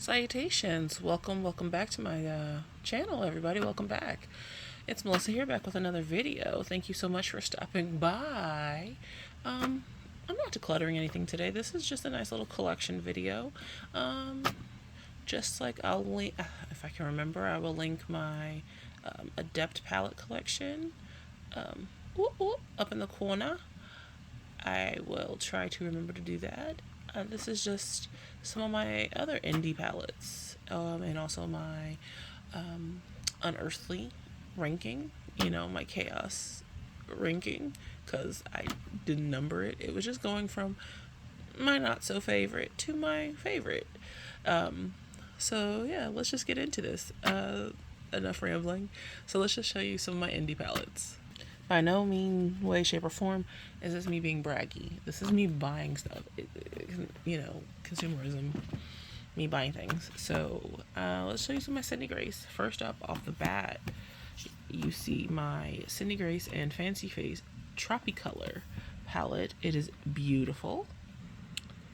Salutations, welcome back to my channel, everybody. Welcome back. It's Melissa here, back with another video. Thank you so much for stopping by. I'm not decluttering anything today. This is just a nice little collection video. Just like I'll link, if I can remember, I will link my Adept palette collection up in the corner. I will try to remember to do that. This is just some of my other indie palettes, and also my unearthly ranking, my chaos ranking, because I didn't number it. It was just going from my not so favorite to my favorite. So yeah, let's just get into this. Enough rambling. So let's just show you some of my indie palettes. By no mean way, shape, or form is this me being braggy. This is me buying stuff. Consumerism. Me buying things. So let's show you some of my Sydney Grace. First up, off the bat, you see my Sydney Grace and Fancy Face Tropicolor palette. It is beautiful.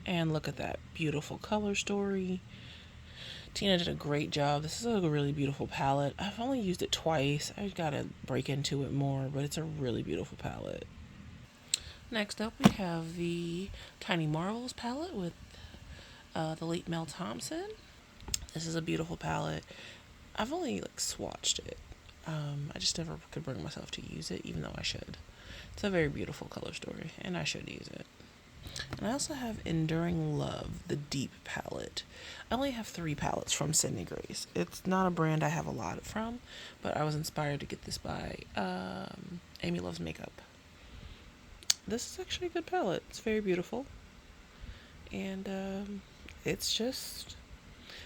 And look at that beautiful color story. Tina did a great job. This is a really beautiful palette. I've only used it twice. I've got to break into it more, but it's a really beautiful palette. Next up, we have the Tiny Marvels palette with the late Mel Thompson. This is a beautiful palette. I've only swatched it. I just never could bring myself to use it, even though I should. It's a very beautiful color story, and I should use it. And I also have Enduring Love, the Deep palette. I only have 3 palettes from Sydney Grace. It's not a brand I have a lot from, but I was inspired to get this by Amy Loves Makeup. This is actually a good palette. It's very beautiful. And it's just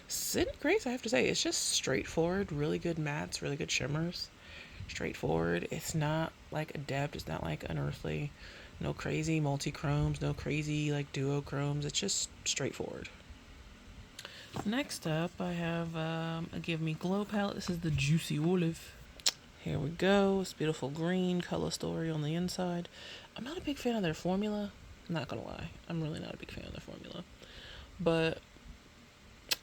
Sydney Grace, I have to say. It's just straightforward, really good mattes, really good shimmers. Straightforward. It's not like Adept. It's not like Unearthly. No crazy multi-chromes, no crazy duochromes. It's just straightforward. Next up, I have a Give Me Glow palette. This is the Juicy Olive. Here we go. It's beautiful green color story on the inside. I'm not a big fan of their formula. I'm not gonna lie. I'm really not a big fan of their formula. But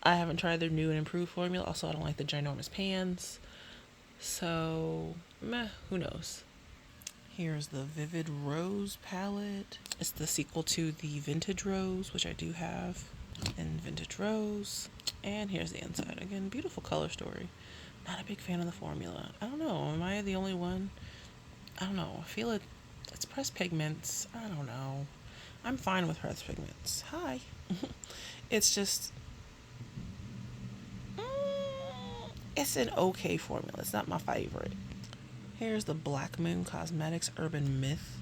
I haven't tried their new and improved formula. Also, I don't like the ginormous pans. So, who knows? Here's the Vivid Rose palette. It's the sequel to the Vintage Rose, which I do have in Vintage Rose. And here's the inside. Again, beautiful color story. Not a big fan of the formula. I don't know. Am I the only one? I don't know. I feel it's pressed pigments. I don't know. I'm fine with pressed pigments. Hi. It's just... it's an okay formula. It's not my favorite. Here's the Black Moon Cosmetics Urban Myth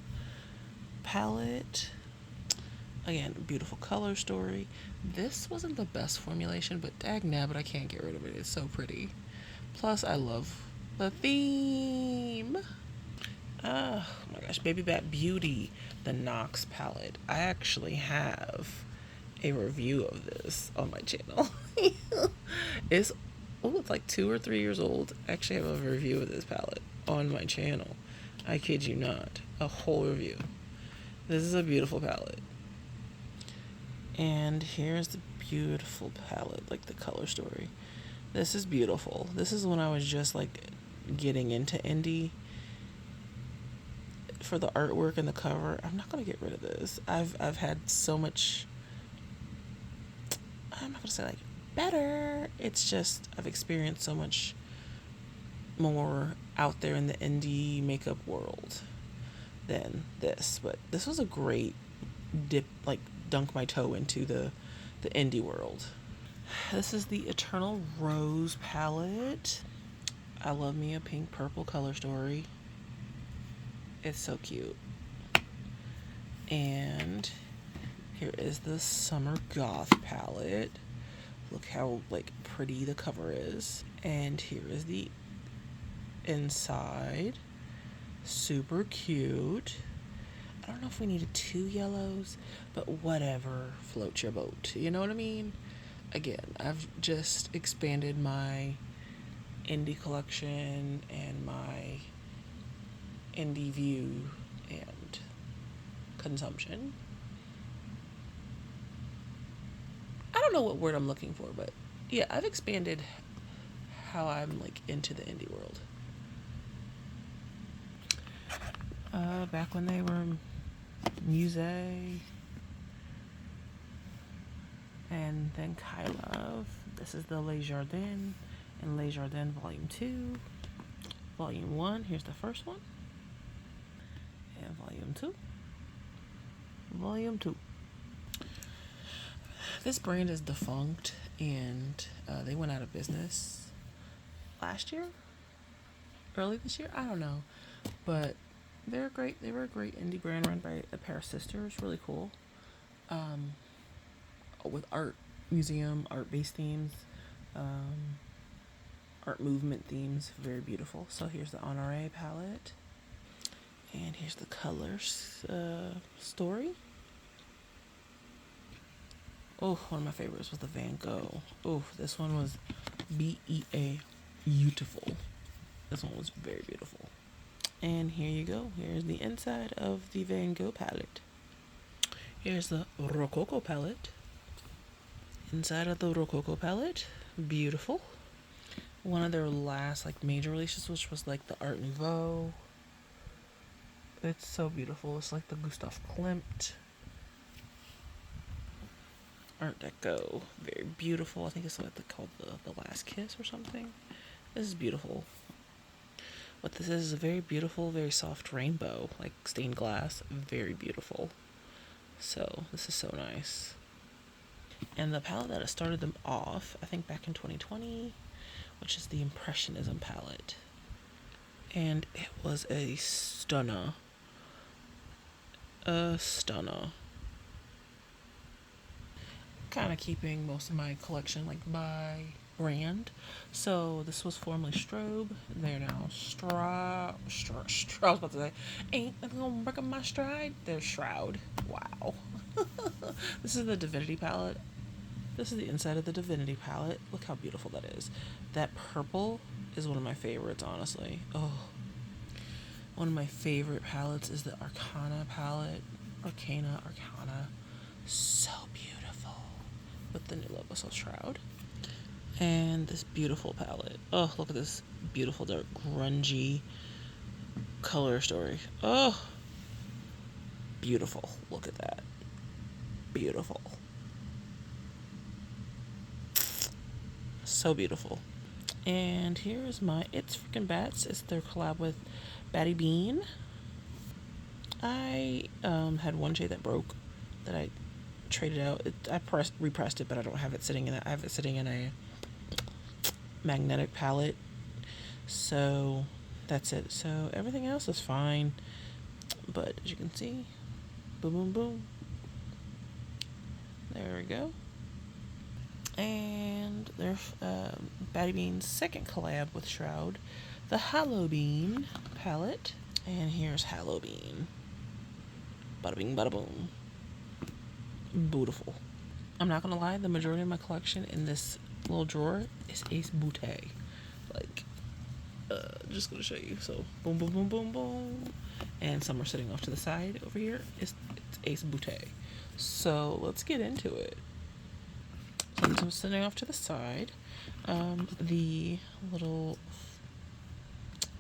palette. Again, beautiful color story. This wasn't the best formulation, but dagnabbit, I can't get rid of it. It's so pretty. Plus, I love the theme. Oh my gosh, Baby Bat Beauty, the Nox palette. I actually have a review of this on my channel. It's like 2 or 3 years old. I actually have a review of this palette on my channel. I kid you not. A whole review. This is a beautiful palette. And here's the beautiful palette, the color story. This is beautiful. This is when I was just getting into indie. For the artwork and the cover, I'm not gonna get rid of this. I've had so much, I'm not gonna say better. It's just I've experienced so much more out there in the indie makeup world than this. But this was a great dip, dunk my toe into the indie world. This is the Eternal Rose palette. I love me a pink purple color story. It's so cute. And here is the Summer Goth palette. Look how pretty the cover is. And here is the inside. Super cute. I don't know if we needed 2 yellows, but whatever floats your boat. You know what I mean? Again, I've just expanded my indie collection and my indie view and consumption. I don't know what word I'm looking for, but yeah, I've expanded how I'm like into the indie world. Back when they were Musée and then Love. This is the Les Jardins and Les Jardins Volume 2. Volume 1, here's the first one. And Volume 2. Volume 2. This brand is defunct, and they went out of business last year, early this year. I don't know, but they're great. They were a great indie brand run by a pair of sisters. Really cool, with art museum, art-based themes, art movement themes. Very beautiful. So here's the Honore palette, and here's the colors story. Oh, one of my favorites was the Van Gogh. Oh, this one was BEA, beautiful. This one was very beautiful. And here you go. Here's the inside of the Van Gogh palette. Here's the Rococo palette. Inside of the Rococo palette, beautiful. One of their last like major releases, which was like the Art Nouveau. It's so beautiful. It's like the Gustav Klimt Art Deco. Very beautiful. I think it's what they called the Last Kiss or something. This is beautiful. What this is a very beautiful, very soft rainbow, like stained glass. Very beautiful. So this is so nice. And the palette that started them off, I think back in 2020, which is the Impressionism palette. And it was a stunner. A stunner. Kind of keeping most of my collection like by brand. So this was formerly Strobe. They're now I was about to say, ain't nothing gonna break up my stride. They're Shroud. Wow. This is the Divinity palette. This is the inside of the Divinity palette. Look how beautiful that is. That purple is one of my favorites, honestly. Oh. One of my favorite palettes is the Arcana palette. Arcana. So beautiful. With the new logo, so Shroud. And this beautiful palette. Oh, look at this beautiful, dark, grungy color story. Oh, beautiful. Look at that. Beautiful. So beautiful. And here's my It's Freaking Bats. It's their collab with Batty Bean. I had one shade that broke that I traded out. I repressed it, but I don't have it sitting in that. I have it sitting in a magnetic palette. So that's it. So everything else is fine. But as you can see, boom, boom, boom. There we go. And there's Batty Bean's second collab with Shroud, the Halloween palette. And here's Halloween. Bada bing, bada boom. Beautiful. I'm not gonna lie, the majority of my collection in this little drawer is Ace Boutte. Like, just gonna show you. So, boom, boom, boom, boom, boom. And some are sitting off to the side over here. It's Ace Boutte. So, let's get into it. So, I'm sitting off to the side. The little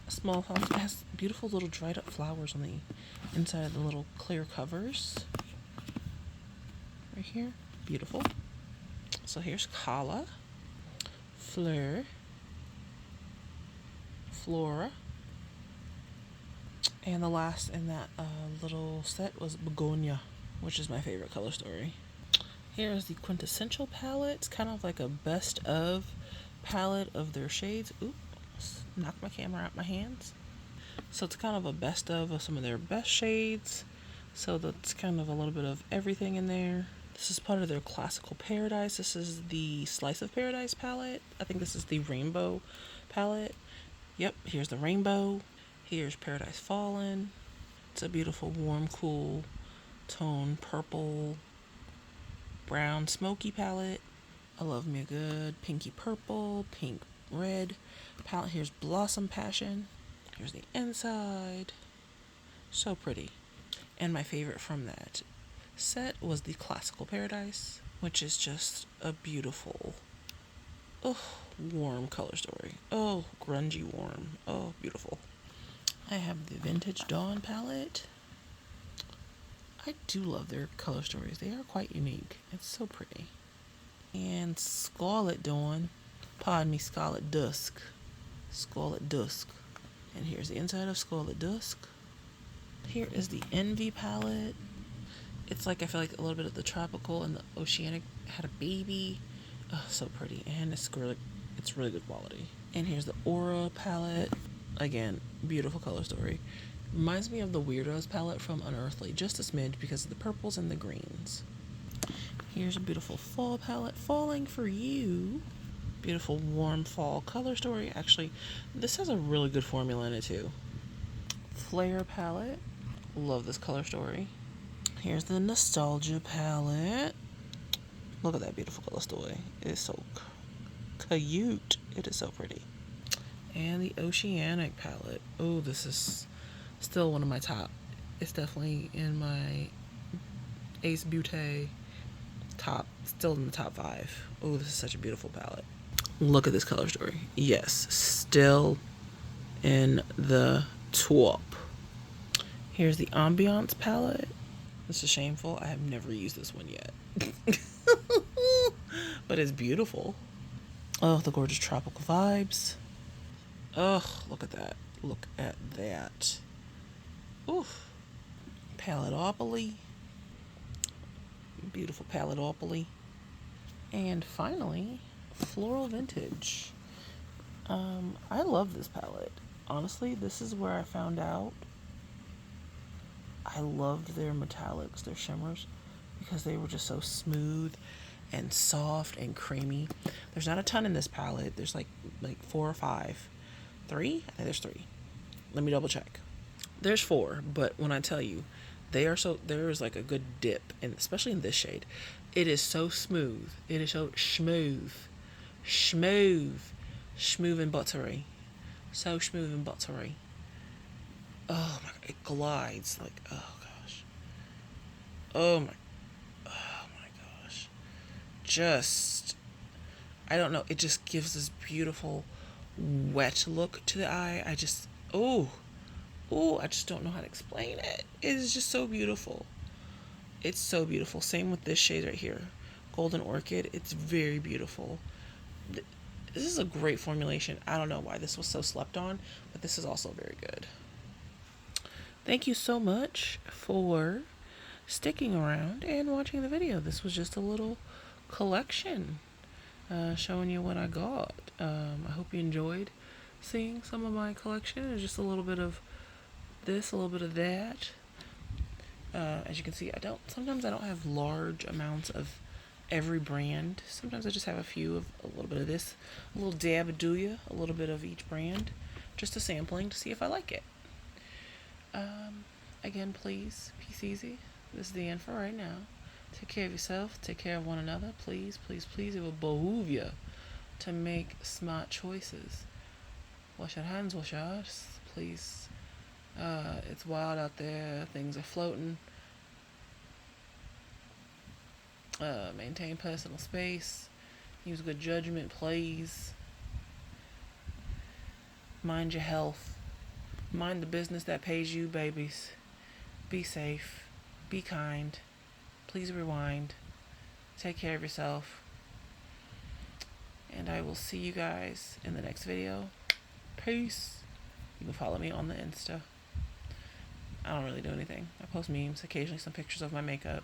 small house has beautiful little dried up flowers on the inside of the little clear covers. Right here. Beautiful. So here's Kala, Fleur, Flora, and the last in that little set was Begonia, which is my favorite color story. Here's the quintessential palette. It's kind of like a best of palette of their shades. Oops, knocked my camera out my hands. So it's kind of a best of some of their best shades. So that's kind of a little bit of everything in there. This is part of their Classical Paradise. This is the Slice of Paradise palette. I think this is the Rainbow palette. Yep, here's the Rainbow. Here's Paradise Fallen. It's a beautiful, warm, cool tone, purple, brown, smoky palette. I love me a good pinky purple, pink red palette. Here's Blossom Passion. Here's the inside. So pretty. And my favorite from that set was the Classical Paradise, which is just a beautiful Oh, warm color story. Oh, grungy warm. Oh, beautiful. I have the Vintage Dawn palette. I do love their color stories. They are quite unique. It's so pretty. And Scarlet Dawn. Pardon me, Scarlet Dusk. Scarlet Dusk. And here's the inside of Scarlet Dusk. Here is the Envy palette. It's like, I feel like a little bit of the tropical and the oceanic had a baby. Oh, so pretty. And it's really good quality. And here's the Aura palette. Again, beautiful color story. Reminds me of the Weirdos palette from Unearthly, just a smidge because of the purples and the greens. Here's a beautiful fall palette, Falling for You. Beautiful warm fall color story. Actually, this has a really good formula in it too. Flare palette. Love this color story. Here's the Nostalgia palette. Look at that beautiful color story. It is so cute. It is so pretty. And the Oceanic palette. Oh, this is still one of my top. It's definitely in my Ace Beauté top. Still in the top 5. Oh, this is such a beautiful palette. Look at this color story. Yes, still in the top. Here's the Ambiance palette. This is shameful. I have never used this one yet. But it's beautiful. Oh, the gorgeous tropical vibes. Oh, look at that. Look at that. Oof. Paletopoly. Beautiful Paletopoly. And finally, Floral Vintage. I love this palette. Honestly, this is where I found out I loved their metallics, their shimmers, because they were just so smooth and soft and creamy. There's not a ton in this palette. There's like 4 or 5. 3? I think there's 3. Let me double check. There's 4, but when I tell you, there's like a good dip, and especially in this shade. It is so smooth. It is so smooth. Smooth and buttery. So smooth and buttery. Oh my, it glides like, oh gosh. Oh my gosh. Just, I don't know, it just gives this beautiful wet look to the eye. I just don't know how to explain it. It is just so beautiful. It's so beautiful. Same with this shade right here, Golden Orchid. It's very beautiful. This is a great formulation. I don't know why this was so slept on, but this is also very good. Thank you so much for sticking around and watching the video. This was just a little collection showing you what I got. I hope you enjoyed seeing some of my collection. It's just a little bit of this, a little bit of that. As you can see, sometimes I don't have large amounts of every brand. Sometimes I just have a few of a little bit of this, a little dab of Dooya, a little bit of each brand, just a sampling to see if I like it. Again, please, peace easy. This is the end for right now. Take care of yourself. Take care of one another. Please, please, please. It will behoove you to make smart choices. Wash your hands, wash your ass, please. It's wild out there. Things are floating. Maintain personal space. Use good judgment, please. Mind your health. Mind the business that pays you, babies. Be safe. Be kind. Please rewind. Take care of yourself. And I will see you guys in the next video. Peace. You can follow me on the Insta. I don't really do anything. I post memes, occasionally some pictures of my makeup.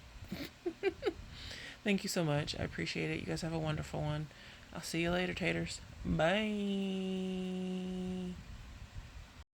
Thank you so much. I appreciate it. You guys have a wonderful one. I'll see you later, taters. Bye.